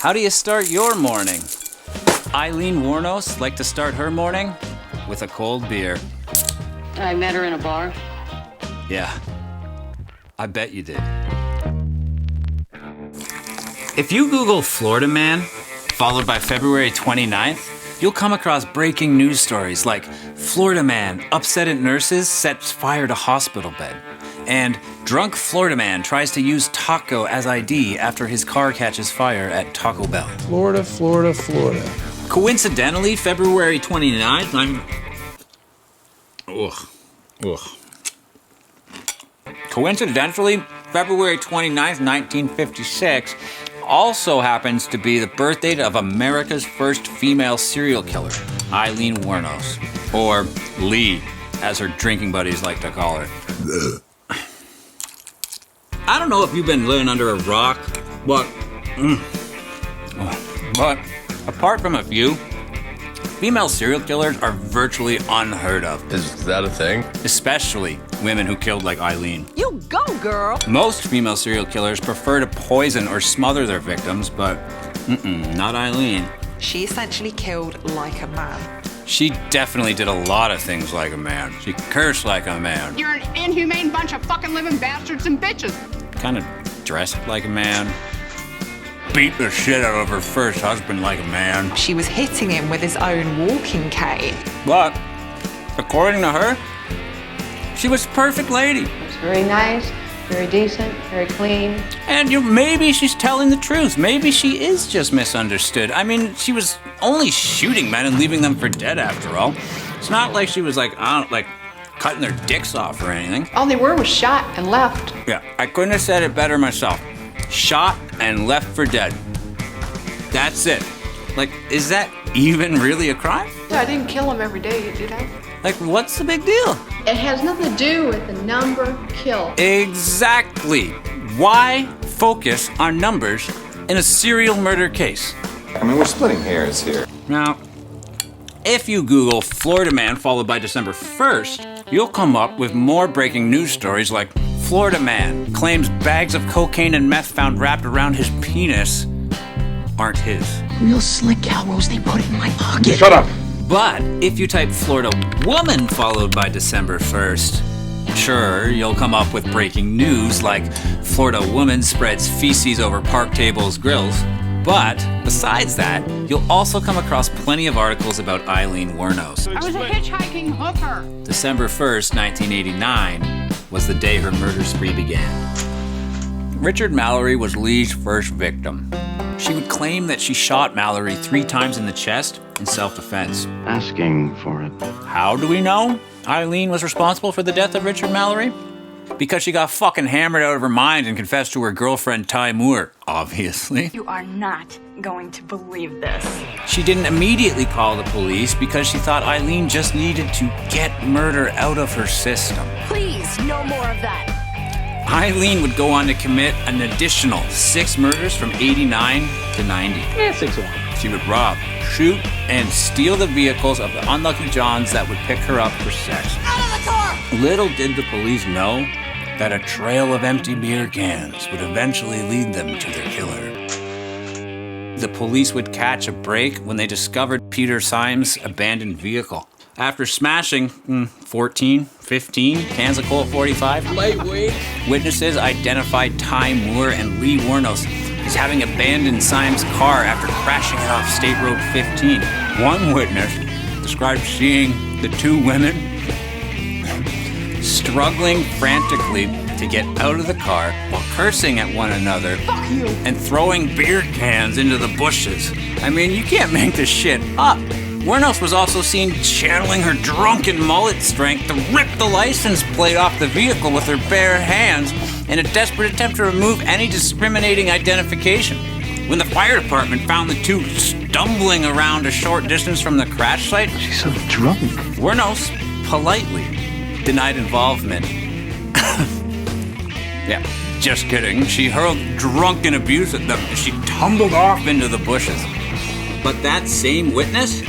How do you start your morning? Eileen Wuornos liked to start her morning with a cold beer. I met her in a bar. Yeah, I bet you did. If you Google Florida man, followed by February 29th, you'll come across breaking news stories like Florida man upset at nurses sets fire to hospital bed, and drunk Florida man tries to use taco as ID after his car catches fire at Taco Bell. Florida, Florida, Florida. Coincidentally, February 29th, Coincidentally, February 29th, 1956, also happens to be the birth date of America's first female serial killer, Aileen Wuornos, or Lee, as her drinking buddies like to call her. I don't know if you've been living under a rock, but apart from a few, female serial killers are virtually unheard of. Is that a thing? Especially women who killed like Eileen. You go, girl! Most female serial killers prefer to poison or smother their victims, but not Eileen. She essentially killed like a man. She definitely did a lot of things like a man. She cursed like a man. You're an inhumane bunch of fucking living bastards and bitches. Kind of dressed like a man. Beat the shit out of her first husband like a man. She was hitting him with his own walking cane. But, according to her, she was a perfect lady. It's very nice, very decent, very clean. And maybe she's telling the truth. Maybe she is just misunderstood. I mean, she was only shooting men and leaving them for dead after all. It's not like she was cutting their dicks off or anything. All they were was shot and left. Yeah, I couldn't have said it better myself. Shot and left for dead. That's it. Is that even really a crime? I didn't kill him every day, did I? What's the big deal? It has nothing to do with the number killed. Exactly. Why focus on numbers in a serial murder case? I mean, we're splitting hairs here. Now, if you Google Florida man followed by December 1st, you'll come up with more breaking news stories like Florida man claims bags of cocaine and meth found wrapped around his penis aren't his. Real slick Calrose, they put it in my pocket. Shut up! But if you type Florida woman followed by December 1st, sure, you'll come up with breaking news like Florida woman spreads feces over park tables' grills. But besides that, you'll also come across plenty of articles about Eileen Wuornos. I was a hitchhiking hooker. December 1st, 1989 was the day her murder spree began. Richard Mallory was Lee's first victim. She would claim that she shot Mallory 3 times in the chest in self-defense. Asking for it. How do we know Eileen was responsible for the death of Richard Mallory? Because she got fucking hammered out of her mind and confessed to her girlfriend Ty Moore, obviously. You are not going to believe this. She didn't immediately call the police because she thought Eileen just needed to get murder out of her system. Please, no more of that. Eileen would go on to commit an additional 6 murders from 89 to 90. 6-1. She would rob, shoot, and steal the vehicles of the unlucky Johns that would pick her up for sex. Out of the car! Little did the police know that a trail of empty beer cans would eventually lead them to their killer. The police would catch a break when they discovered Peter Symes' abandoned vehicle. After smashing 14, 15 cans of Colt 45, Lightweight. witnesses identified Ty Moore and Lee Wuornos as having abandoned Symes' car after crashing it off State Road 15. One witness described seeing the 2 women struggling frantically to get out of the car while cursing at one another and throwing beer cans into the bushes. I mean, you can't make this shit up. Wuornos was also seen channeling her drunken mullet strength to rip the license plate off the vehicle with her bare hands in a desperate attempt to remove any discriminating identification. When the fire department found the 2 stumbling around a short distance from the crash site, She's so drunk. Wuornos politely denied involvement. Yeah, just kidding. She hurled drunken abuse at them and she tumbled off into the bushes. But that same witness,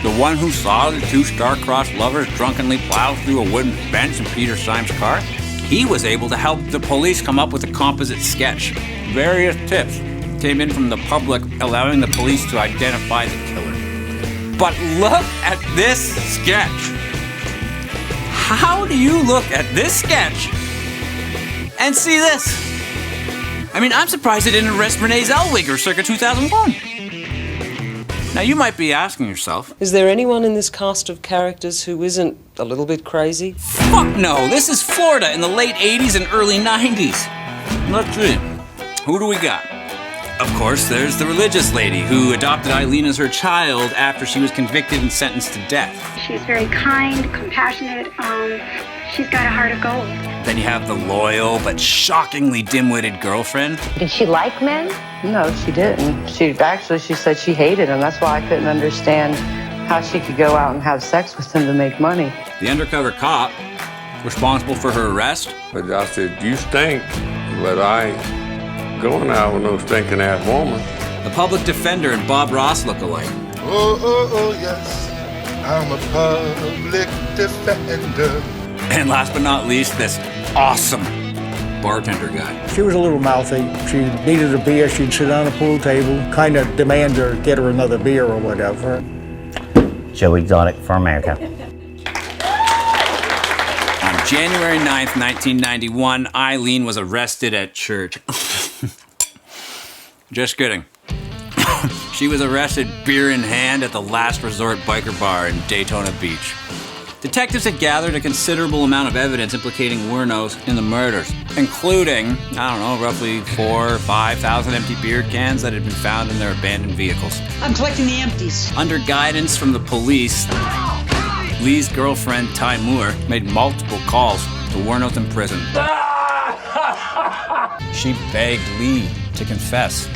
the one who saw the 2 star-crossed lovers drunkenly plow through a wooden fence in Peter Symes' car, he was able to help the police come up with a composite sketch. Various tips came in from the public, allowing the police to identify the killer. But look at this sketch. How do you look at this sketch and see this? I mean, I'm surprised they didn't arrest Renee Zellweger circa 2001. Now, you might be asking yourself, is there anyone in this cast of characters who isn't a little bit crazy? Fuck no, this is Florida in the late 80s and early 90s. Let's see, who do we got? Of course, there's the religious lady who adopted Eileen as her child after she was convicted and sentenced to death. She's very kind, compassionate, she's got a heart of gold. Then you have the loyal but shockingly dim-witted girlfriend. Did she like men? No, she didn't. She said she hated him. That's why I couldn't understand how she could go out and have sex with him to make money. The undercover cop, responsible for her arrest. But I said, you stink, but I ain't going out with no stinking ass woman. The public defender and Bob Ross look-alike. Oh, yes, I'm a public defender. And last but not least, this awesome bartender guy. She was a little mouthy. She needed a beer, she'd sit on a pool table, kind of demand her, get her another beer or whatever. Joe Exotic for America. On January 9th, 1991, Eileen was arrested at church. Just kidding. She was arrested beer in hand at the Last Resort Biker Bar in Daytona Beach. Detectives had gathered a considerable amount of evidence implicating Wuornos in the murders, including, roughly 4,000 or 5,000 empty beer cans that had been found in their abandoned vehicles. I'm collecting the empties. Under guidance from the police, Lee's girlfriend, Ty Moore, made multiple calls to Wuornos in prison. She begged Lee to confess.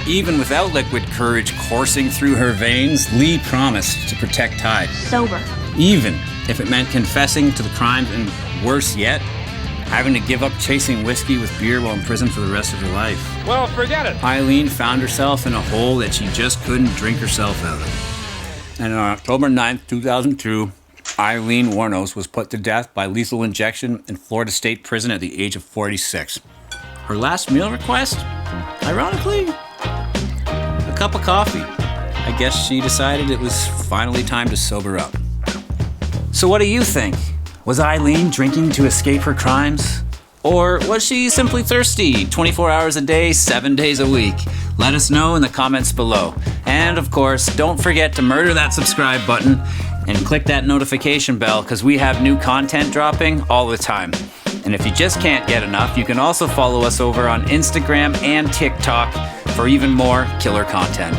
Even without liquid courage coursing through her veins, Lee promised to protect Ty. Sober. Even if it meant confessing to the crimes and, worse yet, having to give up chasing whiskey with beer while in prison for the rest of her life. Well, forget it. Eileen found herself in a hole that she just couldn't drink herself out of. And on October 9th, 2002, Eileen Wuornos was put to death by lethal injection in Florida State Prison at the age of 46. Her last meal request? Ironically, a cup of coffee. I guess she decided it was finally time to sober up. So what do you think? Was Eileen drinking to escape her crimes? Or was she simply thirsty 24 hours a day, 7 days a week? Let us know in the comments below. And of course, don't forget to murder that subscribe button and click that notification bell because we have new content dropping all the time. And if you just can't get enough, you can also follow us over on Instagram and TikTok for even more killer content.